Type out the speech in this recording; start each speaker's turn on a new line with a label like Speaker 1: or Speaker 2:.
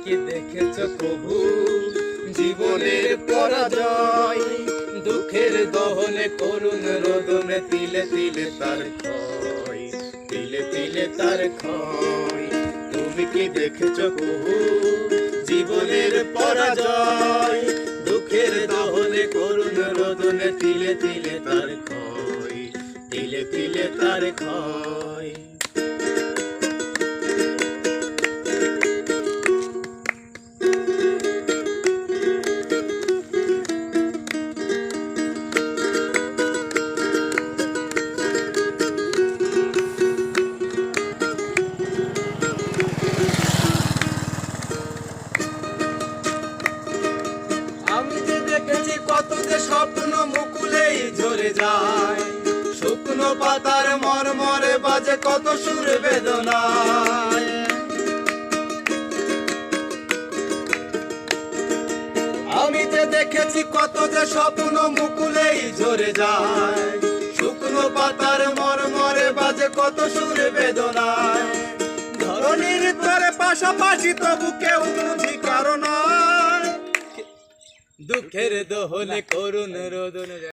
Speaker 1: কি দেখেছো কবু জীবনের পরাজয়? দুঃখের দহনে করুণ রোদনে তিলে তিলে তার ক্ষয়, তিলে তিলে তার ক্ষয়। তুমি কি দেখেছো কবু জীবনের পরাজয়? দুঃখের দহনে করুণ রোদনে তিলে তিলে তার ক্ষয়, তিলে তিলে তার ক্ষয়। আমি যে দেখেছি কত যে স্বপ্ন মুকুলেই ঝরে যায়, শুকনো পাতার মরমরে বাজে কত সুর বেদনায়। আমি যে দেখেছি কত যে স্বপ্ন মুকুলেই ঝরে যায়, শুকনো পাতার মরমরে বাজে কত সুর বেদনায়। ধরনীর তরে পাশাপাশি তবু কেউ বুঝি কারণ দুঃখের দোহনে করুণ রোদন